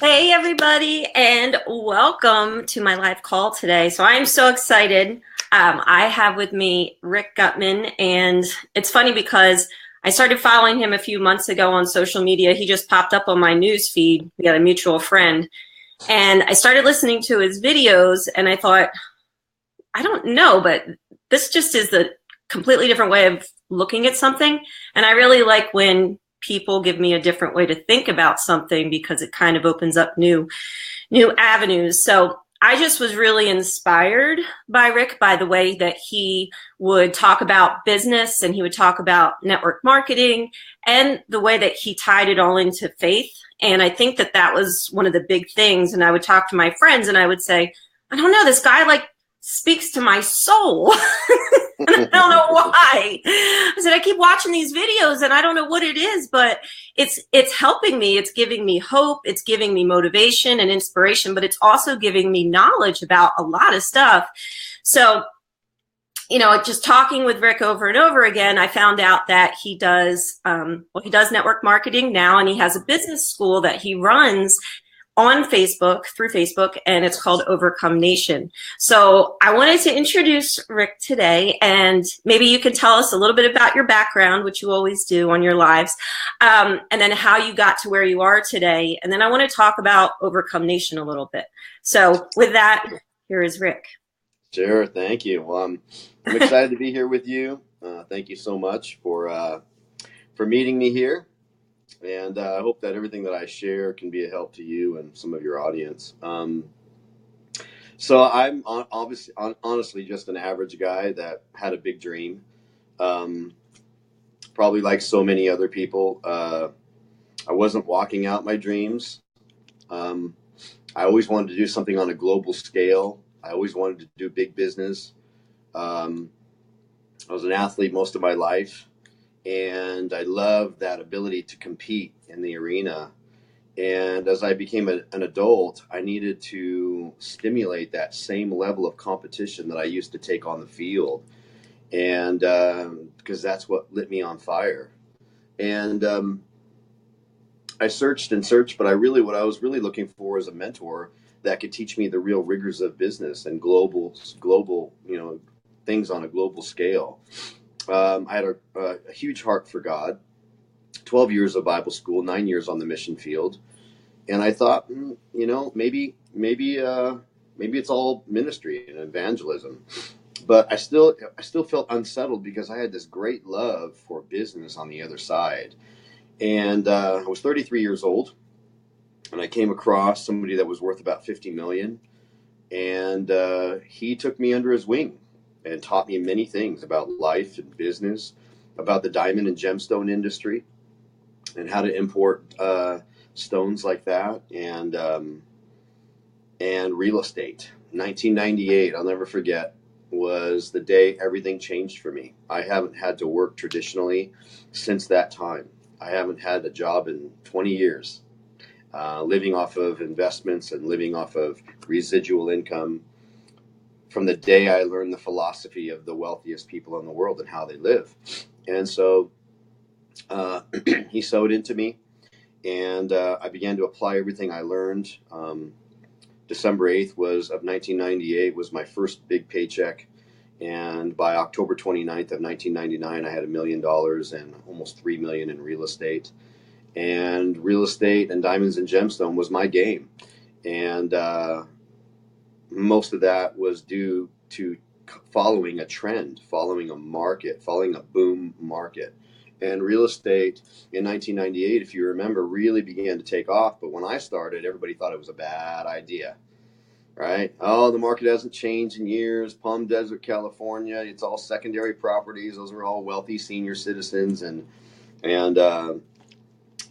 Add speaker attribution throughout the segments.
Speaker 1: Hey, everybody, and welcome to my live call today. So I'm so excited. I have with me Rick Gutman, and it's funny because I started following him a few months ago on social media. He just popped up on my news feed. We got a mutual friend, and I started listening to his videos, and I thought, I don't know, but this just is the completely different way of looking at something. And I really like when people give me a different way to think about something because it kind of opens up new avenues. So I just was really inspired by Rick by the way that he would talk about business and he would talk about network marketing and the way that he tied it all into faith. And I think that that was one of the big things. And I would talk to my friends and I would say, I don't know, this guy like speaks to my soul. And I don't know why. I said, I keep watching these videos and I don't know what it is, but it's helping me. It's giving me hope. It's giving me motivation and inspiration, but it's also giving me knowledge about a lot of stuff. So, just talking with Rick over and over again, I found out that he does, he does network marketing now, and he has a business school that he runs on Facebook, through Facebook, and it's called Overcome Nation. So I wanted to introduce Rick today, and maybe you can tell us a little bit about your background, which you always do on your lives, and then how you got to where you are today. And then I want to talk about Overcome Nation a little bit. So with that, here is Rick.
Speaker 2: Sure, thank you. Well, I'm excited to be here with you. Thank you so much for meeting me here. And I hope that everything that I share can be a help to you and some of your audience. So I'm honestly just an average guy that had a big dream. Um, Probably like so many other people, I wasn't walking out my dreams. Um, I always wanted to do something on a global scale. I always wanted to do big business. Um, I was an athlete most of my life, and I loved that ability to compete in the arena. And as I became an adult, I needed to stimulate that same level of competition that I used to take on the field, and because that's what lit me on fire. And I searched and searched, but what I was really looking for was a mentor that could teach me the real rigors of business and global, things on a global scale. I had a huge heart for God. 12 years of Bible school, 9 years on the mission field, and I thought, maybe it's all ministry and evangelism, but I still felt unsettled because I had this great love for business on the other side, and I was 33 years old, and I came across somebody that was worth about 50 million, and he took me under his wing and taught me many things about life and business, about the diamond and gemstone industry and how to import stones like that, and real estate. 1998, I'll never forget, was the day everything changed for me. I haven't had to work traditionally since that time. I haven't had a job in 20 years, living off of investments and living off of residual income from the day I learned the philosophy of the wealthiest people in the world and how they live. And so he sewed into me, and I began to apply everything I learned. December 8th of 1998 was my first big paycheck, and by October 29th of 1999, I had $1 million and almost 3 million in real estate. And real estate and diamonds and gemstone was my game, and most of that was due to following a trend, following a market, following a boom market. And real estate in 1998, if you remember, really began to take off. But when I started, everybody thought it was a bad idea, right? Oh, the market hasn't changed in years. Palm Desert, California, it's all secondary properties. Those are all wealthy senior citizens and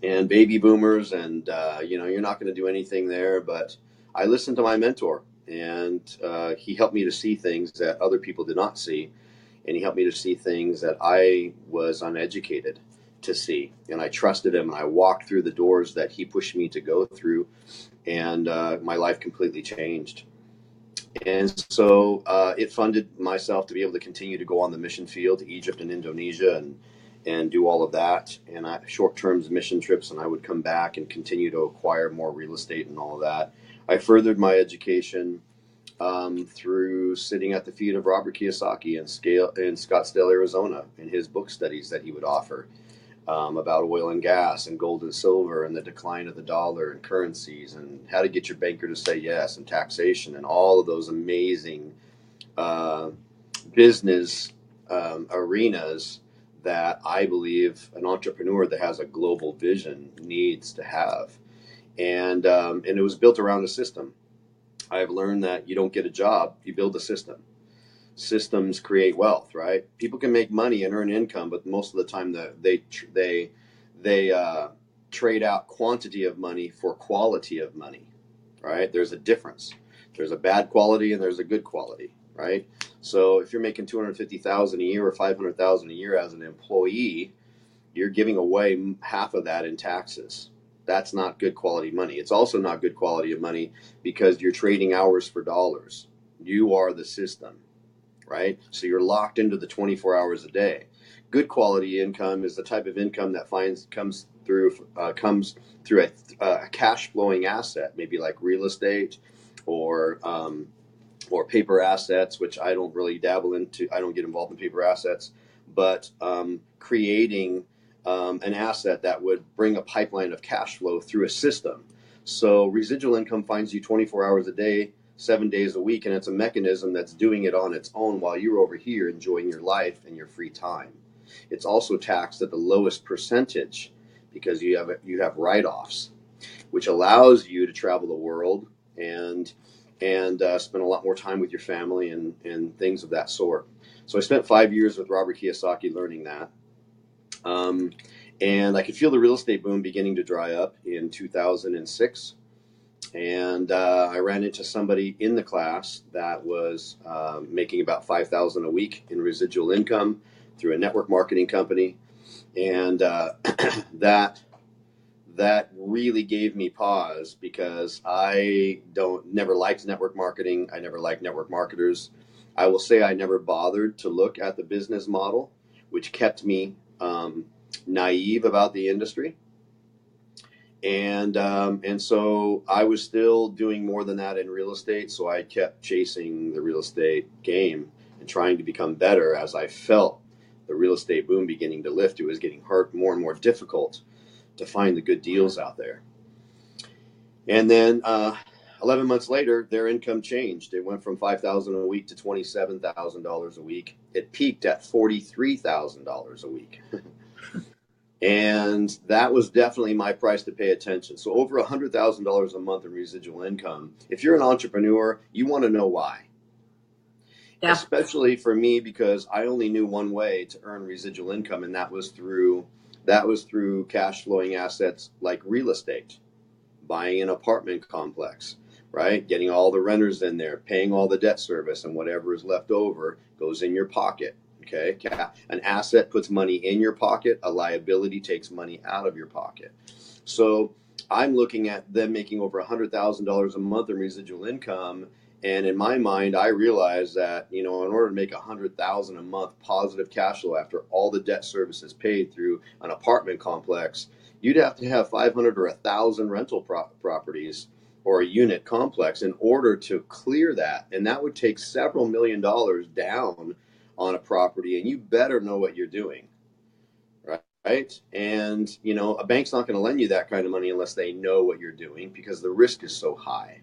Speaker 2: and baby boomers, and you're not going to do anything there. But I listened to my mentor, and he helped me to see things that other people did not see, and he helped me to see things that I was uneducated to see. And I trusted him, and I walked through the doors that he pushed me to go through, and my life completely changed. And so it funded myself to be able to continue to go on the mission field to Egypt and Indonesia, and do all of that. And short-term mission trips, and I would come back and continue to acquire more real estate and all of that. I furthered my education through sitting at the feet of Robert Kiyosaki in Scottsdale, Arizona, in his book studies that he would offer about oil and gas and gold and silver and the decline of the dollar and currencies and how to get your banker to say yes and taxation and all of those amazing uh, business arenas that I believe an entrepreneur that has a global vision needs to have. And it was built around a system. I've learned that you don't get a job, you build a system. Systems create wealth, right? People can make money and earn income, but most of the time they trade out quantity of money for quality of money, right? There's a difference. There's a bad quality and there's a good quality, right? So if you're making 250,000 a year or 500,000 a year as an employee, you're giving away half of that in taxes. That's not good quality money. It's also not good quality of money because you're trading hours for dollars. You are the system, right? So you're locked into the 24 hours a day. Good quality income is the type of income that comes through a cash flowing asset, maybe like real estate or paper assets, which I don't really dabble into. I don't get involved in paper assets, but creating an asset that would bring a pipeline of cash flow through a system. So residual income finds you 24 hours a day, 7 days a week, and it's a mechanism that's doing it on its own while you're over here enjoying your life and your free time. It's also taxed at the lowest percentage because you have write-offs, which allows you to travel the world and spend a lot more time with your family and things of that sort. So I spent 5 years with Robert Kiyosaki learning that. And I could feel the real estate boom beginning to dry up in 2006. And I ran into somebody in the class that was making about $5,000 a week in residual income through a network marketing company. And that really gave me pause because I never liked network marketing. I never liked network marketers. I will say I never bothered to look at the business model, which kept me naive about the industry. And so I was still doing more than that in real estate. So I kept chasing the real estate game and trying to become better as I felt the real estate boom beginning to lift. It was getting more and more difficult to find the good deals out there. And then 11 months later, their income changed. It went from $5,000 a week to $27,000 a week. It peaked at $43,000 a week. And that was definitely my price to pay attention. So over $100,000 a month in residual income. If you're an entrepreneur, you want to know why. Yeah. Especially for me, because I only knew one way to earn residual income, and that was through cash flowing assets like real estate, buying an apartment complex, right? Getting all the renters in there, paying all the debt service, and whatever is left over goes in your pocket. Okay, an asset puts money in your pocket, a liability takes money out of your pocket. So I'm looking at them making over $100,000 a month in residual income. And in my mind, I realized that, in order to make $100,000 a month positive cash flow after all the debt service is paid through an apartment complex, you'd have to have 500 or 1,000 rental properties or a unit complex in order to clear that. And that would take several $1 million down on a property, and you better know what you're doing, right? And, a bank's not going to lend you that kind of money unless they know what you're doing because the risk is so high,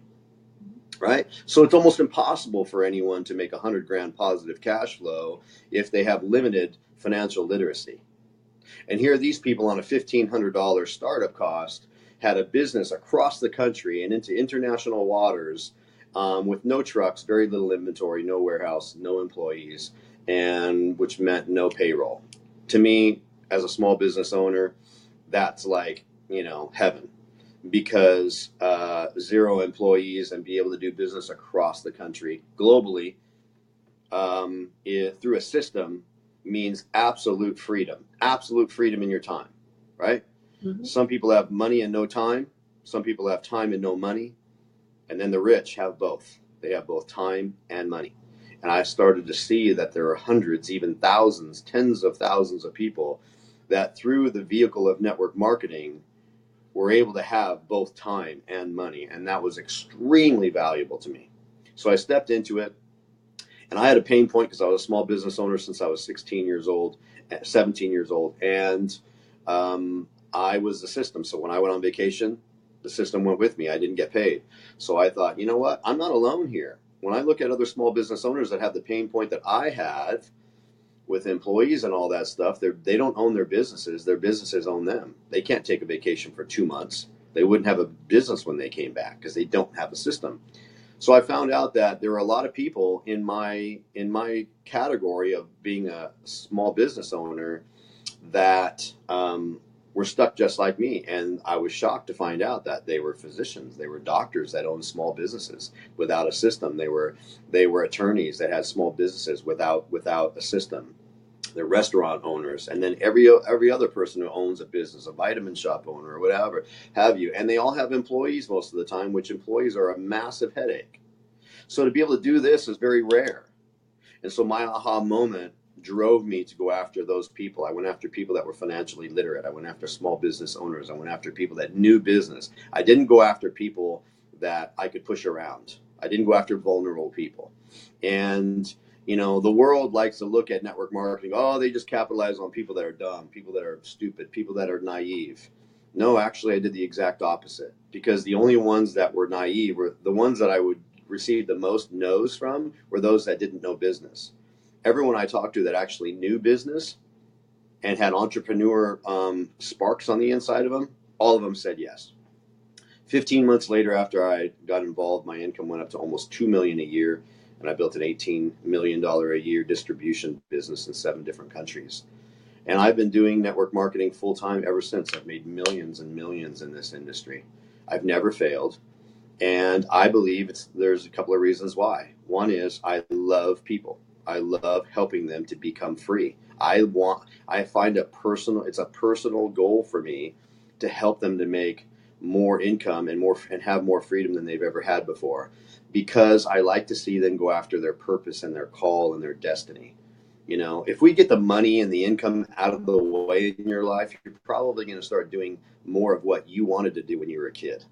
Speaker 2: right? So it's almost impossible for anyone to make $100,000 positive cash flow if they have limited financial literacy. And here these people on a $1,500 startup cost had a business across the country and into international waters with no trucks, very little inventory, no warehouse, no employees, and which meant no payroll. To me, as a small business owner, that's like, heaven, because 0 employees and be able to do business across the country globally through a system means absolute freedom in your time, right? Mm-hmm. Some people have money and no time. Some people have time and no money. And then the rich have both. They have both time and money. And I started to see that there are hundreds, even thousands, tens of thousands of people that through the vehicle of network marketing, we're able to have both time and money. And that was extremely valuable to me. So I stepped into it, and I had a pain point because I was a small business owner since I was 16 years old, 17 years old. And I was the system. So when I went on vacation, the system went with me. I didn't get paid. So I thought, you know what? I'm not alone here. When I look at other small business owners that have the pain point that I had with employees and all that stuff, they don't own their businesses. Their businesses own them. They can't take a vacation for 2 months. They wouldn't have a business when they came back because they don't have a system. So I found out that there are a lot of people in my category of being a small business owner that were stuck just like me. And I was shocked to find out that they were physicians, they were doctors that owned small businesses without a system. They were attorneys that had small businesses without a system. They're restaurant owners, and then every other person who owns a business, a vitamin shop owner or whatever have you, and they all have employees most of the time, which employees are a massive headache. So to be able to do this is very rare. And so my aha moment drove me to go after those people. I went after people that were financially literate. I went after small business owners. I went after people that knew business. I didn't go after people that I could push around. I didn't go after vulnerable people. And the world likes to look at network marketing. Oh, they just capitalize on people that are dumb, people that are stupid, people that are naive. No, actually, I did the exact opposite, because the only ones that were naive were the ones that I would receive the most no's from were those that didn't know business. Everyone I talked to that actually knew business and had entrepreneur sparks on the inside of them, all of them said yes. 15 months later, after I got involved, my income went up to almost $2 million a year, and I built an $18 million a year distribution business in 7 different countries. And I've been doing network marketing full time ever since. I've made millions and millions in this industry. I've never failed. And I believe there's a couple of reasons why. One is I love people. I love helping them to become free. I find it's a personal goal for me to help them to make more income and have more freedom than they've ever had before, because I like to see them go after their purpose and their call and their destiny. If we get the money and the income out of the way in your life, you're probably going to start doing more of what you wanted to do when you were a kid.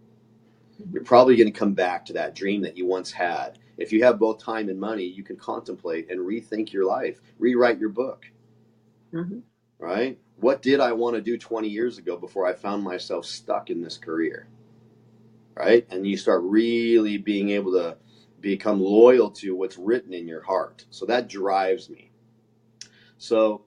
Speaker 2: You're probably going to come back to that dream that you once had. If you have both time and money, you can contemplate and rethink your life, rewrite your book. Mm-hmm. Right? What did I want to do 20 years ago before I found myself stuck in this career? Right? And you start really being able to become loyal to what's written in your heart. So that drives me. So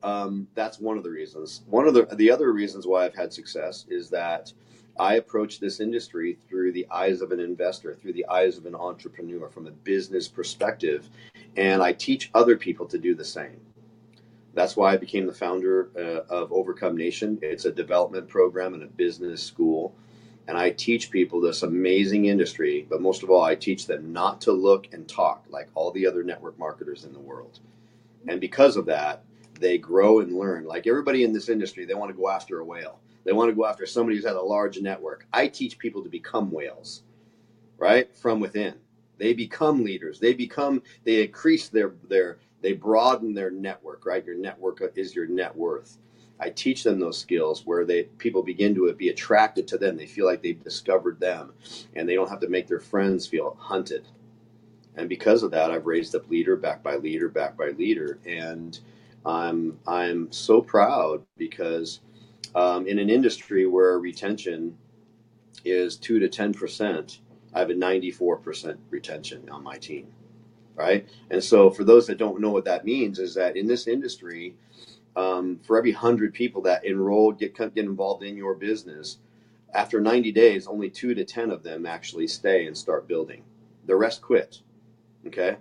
Speaker 2: that's one of the reasons. One of the other reasons why I've had success is that I approach this industry through the eyes of an investor, through the eyes of an entrepreneur, from a business perspective, and I teach other people to do the same. That's why I became the founder of Overcome Nation. It's a development program and a business school, and I teach people this amazing industry, but most of all, I teach them not to look and talk like all the other network marketers in the world. And because of that, they grow and learn. Like everybody in this industry, they want to go after a whale. They want to go after somebody who's had a large network. I teach people to become whales, right? From within. They become leaders. They increase they broaden their network, right? Your network is your net worth. I teach them those skills where people begin to be attracted to them. They feel like they've discovered them, and they don't have to make their friends feel hunted. And because of that, I've raised up leader back by leader back by leader. And I'm so proud because in an industry where retention is 2 to 10%, I have a 94% retention on my team, right? And so for those that don't know what that means, is that in this industry, for every 100 people that enroll, get involved in your business, after 90 days, only 2 to 10 of them actually stay and start building. The rest quit, okay?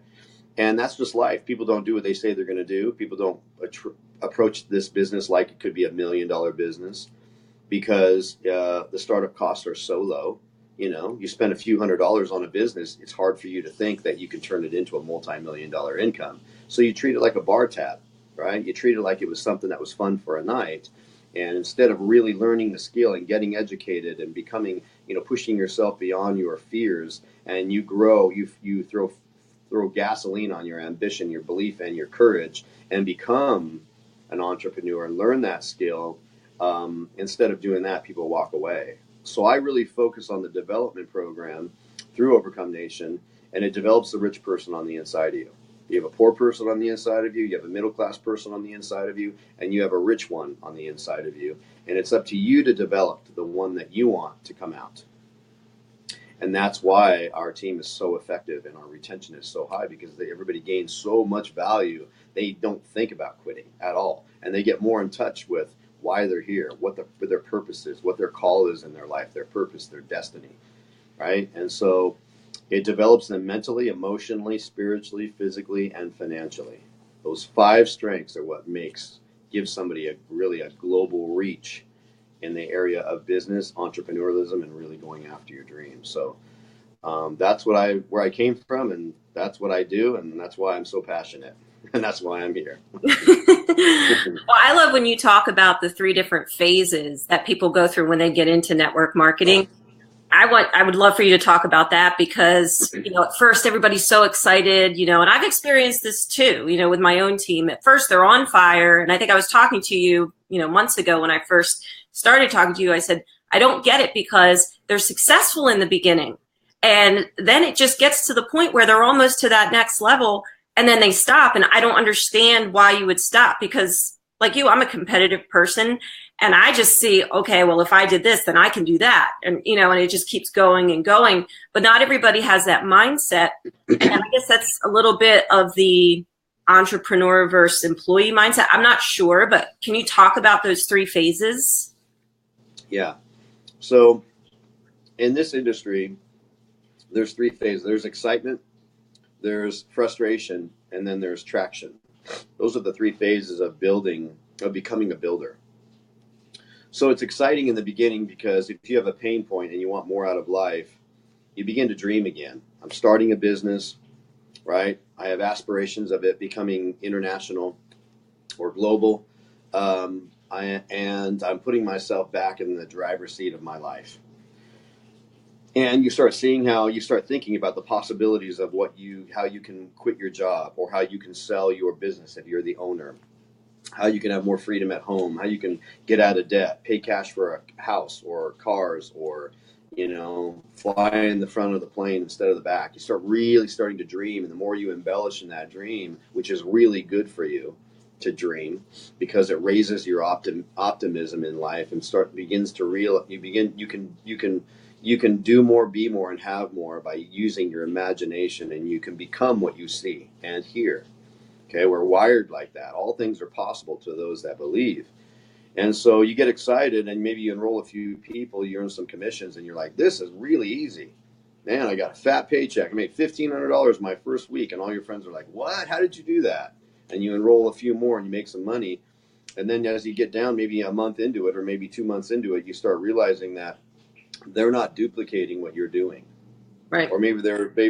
Speaker 2: And that's just life. People don't do what they say they're going to do. People don't approach this business like it could be $1 million business, because the startup costs are so low. You spend a few $100s on a business, it's hard for you to think that you can turn it into a multi-million-dollar income. So you treat it like a bar tab, right? You treat it like it was something that was fun for a night. And instead of really learning the skill and getting educated and becoming, pushing yourself beyond your fears, and you grow, you throw gasoline on your ambition, your belief, and your courage, and become an entrepreneur and learn that skill, Instead of doing that, people walk away. So I really focus on the development program through Overcome Nation, and it develops the rich person on the inside of you. You have a poor person on the inside of you, you have a middle class person on the inside of you, and you have a rich one on the inside of you. And it's up to you to develop the one that you want to come out. And that's why our team is so effective and our retention is so high, because everybody gains so much value. They don't think about quitting at all. And they get more in touch with why they're here, what their purpose is, what their call is in their life, their purpose, their destiny, right? And so it develops them mentally, emotionally, spiritually, physically, and financially. Those 5 strengths are what gives somebody a global reach in the area of business, entrepreneurialism, and really going after your dreams. So that's where I came from, and that's what I do, and that's why I'm so passionate, and that's why I'm here.
Speaker 1: Well, I love when you talk about the 3 different phases that people go through when they get into network marketing. I would love for you to talk about that, because, at first everybody's so excited, and I've experienced this too, with my own team. At first they're on fire. And I think I was talking to you, months ago when I first started talking to you. I said, I don't get it, because they're successful in the beginning. And then it just gets to the point where they're almost to that next level, and then they stop. And I don't understand why you would stop, because like you, I'm a competitive person. And I just see, okay, well, if I did this, then I can do that. And, and it just keeps going and going. But not everybody has that mindset. And I guess that's a little bit of the entrepreneur versus employee mindset. I'm not sure, but can you talk about those 3 phases?
Speaker 2: Yeah. So in this industry, there's 3 phases. There's excitement, there's frustration, and then there's traction. Those are the 3 phases of becoming a builder. So it's exciting in the beginning, because if you have a pain point and you want more out of life, you begin to dream again. I'm starting a business, right? I have aspirations of it becoming international or global. And I'm putting myself back in the driver's seat of my life. And you start thinking about the possibilities of how you can quit your job, or how you can sell your business if you're the owner, how you can have more freedom at home, how you can get out of debt, pay cash for a house or cars, or, fly in the front of the plane instead of the back. You start really starting to dream. And the more you embellish in that dream, which is really good for you to dream, because it raises your optimism in life, and you can do more, be more, and have more by using your imagination, and you can become what you see and hear. Okay, we're wired like that. All things are possible to those that believe. And so you get excited, and maybe you enroll a few people, you earn some commissions, and you're like, this is really easy. Man, I got a fat paycheck. I made $1,500 my first week. And all your friends are like, what? How did you do that? And you enroll a few more and you make some money. And then as you get down, maybe a month into it, or maybe 2 months into it, you start realizing that they're not duplicating what you're doing.
Speaker 1: Right.
Speaker 2: Or maybe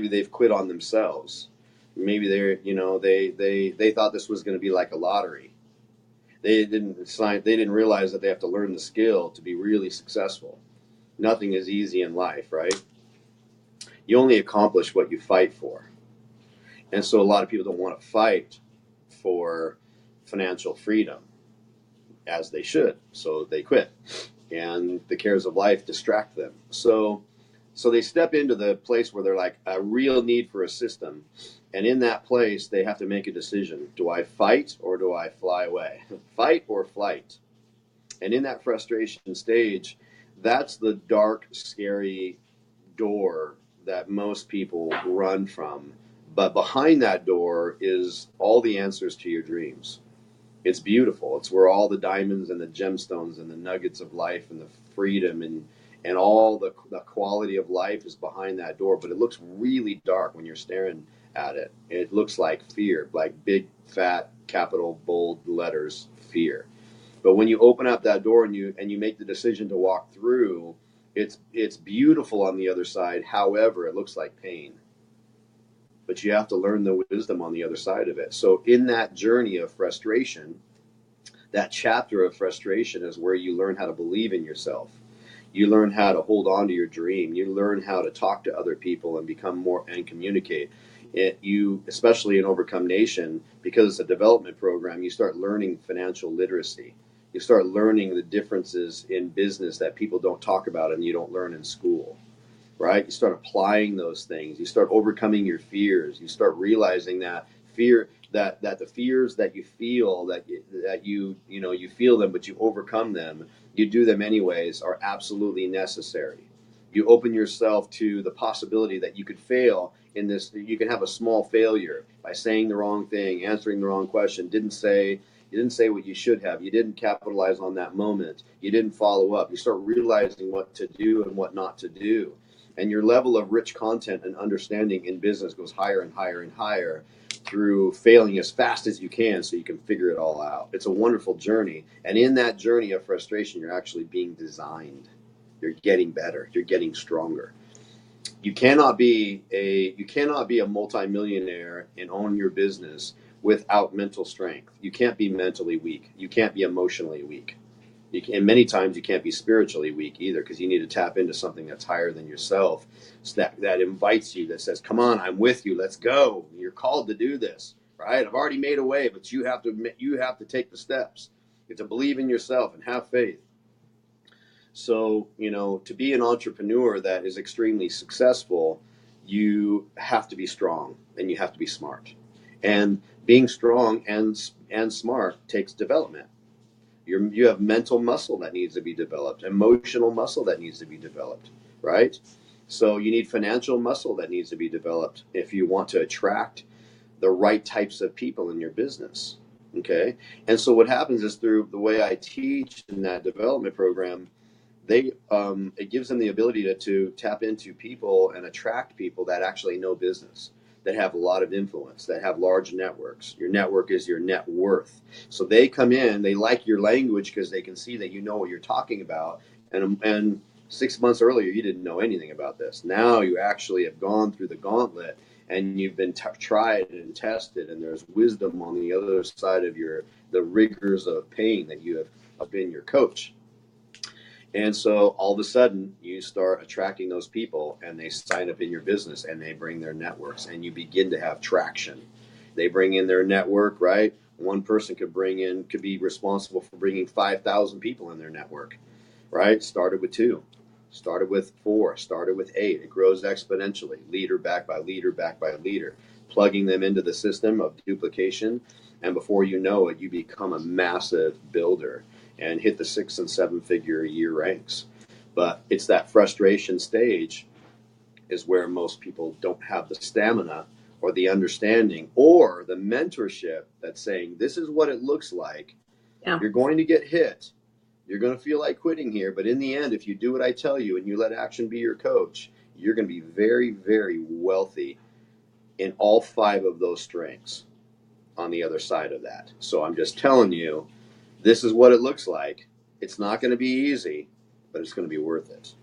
Speaker 2: they've quit on themselves. Maybe they thought this was going to be like a lottery. They didn't realize that they have to learn the skill to be really successful. Nothing is easy in life, right? You only accomplish what you fight for. And so a lot of people don't want to fight for financial freedom, as they should. So they quit. And the cares of life distract them. So they step into the place where they're like a real need for a system. And in that place, they have to make a decision. Do I fight, or do I fly away? Fight or flight. And in that frustration stage, that's the dark, scary door that most people run from. But behind that door is all the answers to your dreams. It's beautiful. It's where all the diamonds and the gemstones and the nuggets of life and the freedom and all the quality of life is behind that door. But it looks really dark when you're staring at it. It looks like fear, like big, fat, capital, bold letters, fear. But when you open up that door and you make the decision to walk through, it's beautiful on the other side. However, it looks like pain. But you have to learn the wisdom on the other side of it. So in that journey of frustration, that chapter of frustration is where you learn how to believe in yourself. You learn how to hold on to your dream. You learn how to talk to other people and become more and communicate. Especially in Overcome Nation, because it's a development program, you start learning financial literacy. You start learning the differences in business that people don't talk about and you don't learn in school, right? You start applying those things. You start overcoming your fears. You start realizing that the fears that you feel, you feel them, but you overcome them, you do them anyways, are absolutely necessary. You open yourself to the possibility that you could fail in this. You can have a small failure by saying the wrong thing, answering the wrong question, you didn't say what you should have. You didn't capitalize on that moment. You didn't follow up. You start realizing what to do and what not to do. And your level of rich content and understanding in business goes higher and higher and higher through failing as fast as you can so you can figure it all out. It's a wonderful journey. And in that journey of frustration, you're actually being designed. You're getting better. You're getting stronger. You cannot be a multi-millionaire and own your business without mental strength. You can't be mentally weak. You can't be emotionally weak. And many times you can't be spiritually weak either, because you need to tap into something that's higher than yourself, so that invites you, that says, come on, I'm with you, let's go, you're called to do this, right? I've already made a way, but you have to take the steps. You have to believe in yourself and have faith. So, to be an entrepreneur that is extremely successful, you have to be strong and you have to be smart. And being strong and smart takes development. You have mental muscle that needs to be developed, emotional muscle that needs to be developed, right? So you need financial muscle that needs to be developed if you want to attract the right types of people in your business. Okay. And so what happens is, through the way I teach in that development program, it gives them the ability to tap into people and attract people that actually know business, that have a lot of influence, that have large networks. Your network is your net worth. So they come in, they like your language because they can see that you know what you're talking about. And 6 months earlier, you didn't know anything about this. Now you actually have gone through the gauntlet and you've been tried and tested, and there's wisdom on the other side of the rigors of pain that you have been your coach. And so all of a sudden you start attracting those people, and they sign up in your business and they bring their networks, and you begin to have traction. They bring in their network, right? One person could be responsible for bringing 5,000 people in their network, right? Started with 2, started with 4, started with 8. It grows exponentially, leader backed by leader backed by leader, plugging them into the system of duplication. And before you know it, you become a massive builder and hit the 6 and 7 figure a year ranks. But it's that frustration stage is where most people don't have the stamina or the understanding or the mentorship that's saying, this is what it looks like.
Speaker 1: Yeah.
Speaker 2: You're going to get hit. You're going to feel like quitting here. But in the end, if you do what I tell you and you let action be your coach, you're going to be very, very wealthy in all 5 of those strengths on the other side of that. So I'm just telling you, this is what it looks like. It's not going to be easy, but it's going to be worth it.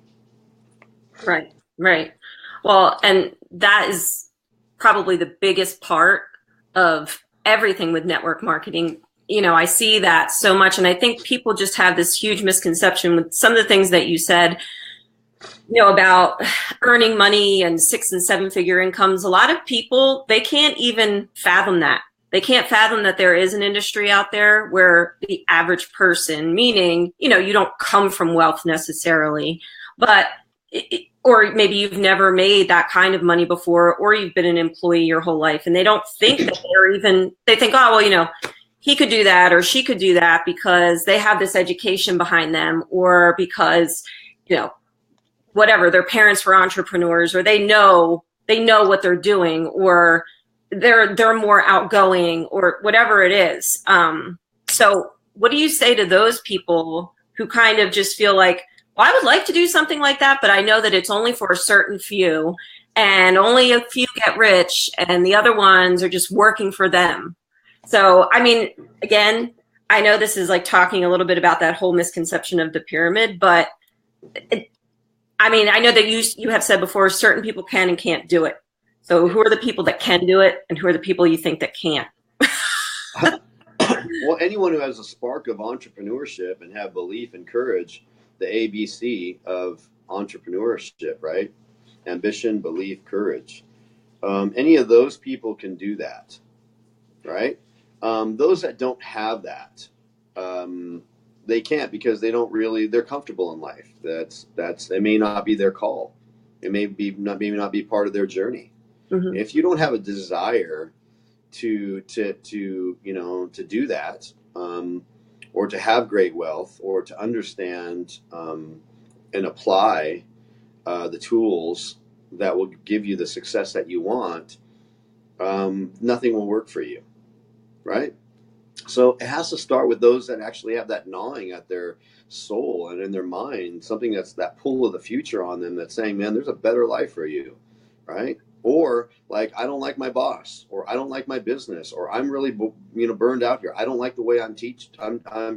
Speaker 1: Right, right. Well, and that is probably the biggest part of everything with network marketing. I see that so much, and I think people just have this huge misconception with some of the things that you said, about earning money and 6 and 7 figure incomes. A lot of people, they can't even fathom that. They can't fathom that there is an industry out there where the average person, meaning, you don't come from wealth necessarily, but or maybe you've never made that kind of money before, or you've been an employee your whole life, and they don't think that they think, oh, well, he could do that or she could do that because they have this education behind them, or because, whatever, their parents were entrepreneurs, or they know what they're doing, or they're more outgoing, or whatever it is. So what do you say to those people who kind of just feel like, well, I would like to do something like that, but I know that it's only for a certain few, and only a few get rich, and the other ones are just working for them. So, I mean, again, I know this is like talking a little bit about that whole misconception of the pyramid, but I know that you have said before, certain people can and can't do it. So who are the people that can do it, and who are the people you think that can't?
Speaker 2: Well, anyone who has a spark of entrepreneurship and have belief and courage, the ABC of entrepreneurship, right? Ambition, belief, courage. Any of those people can do that, right? Those that don't have that, They can't because they don't really, they're comfortable in life. It may not be their call. It maybe not be part of their journey.
Speaker 1: Hmm.
Speaker 2: If you don't have a desire to do that, or to have great wealth, or to understand, and apply the tools that will give you the success that you want, nothing will work for you, right? So it has to start with those that actually have that gnawing at their soul and in their mind, something that's that pull of the future on them that's saying, man, there's a better life for you, right? Or like, I don't like my boss, or I don't like my business, or I'm really, burned out here. I don't like the way I'm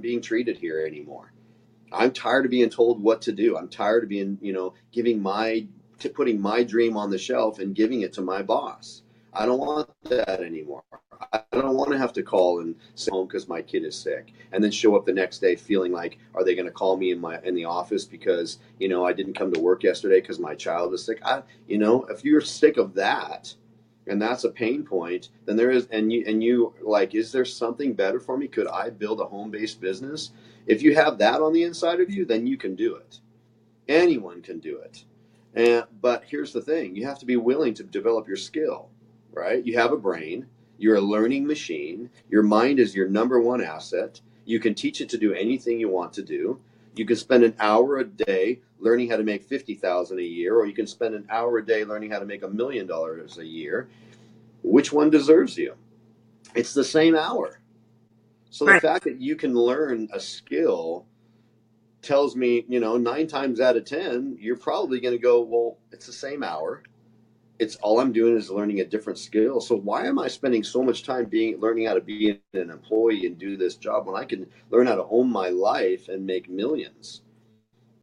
Speaker 2: being treated here anymore. I'm tired of being told what to do. I'm tired of being, putting my dream on the shelf and giving it to my boss. I don't want that anymore. I don't want to have to call and say home because my kid is sick, and then show up the next day feeling like, are they going to call me in the office because I didn't come to work yesterday because my child is sick? If you're sick of that, and that's a pain point, then there is, and you like, is there something better for me? Could I build a home based business? If you have that on the inside of you, then you can do it. Anyone can do it. But here's the thing, you have to be willing to develop your skill, right? You have a brain, you're a learning machine, your mind is your number one asset. You can teach it to do anything you want to do. You can spend an hour a day learning how to make 50,000 a year, or you can spend an hour a day learning how to make $1 million a year. Which one deserves you? It's the same hour. So the
Speaker 1: Right.
Speaker 2: fact that you can learn a skill tells me, 9 times out of 10, you're probably going to go, well, it's the same hour. It's all I'm doing is learning a different skill. So why am I spending so much time learning how to be an employee and do this job when I can learn how to own my life and make millions?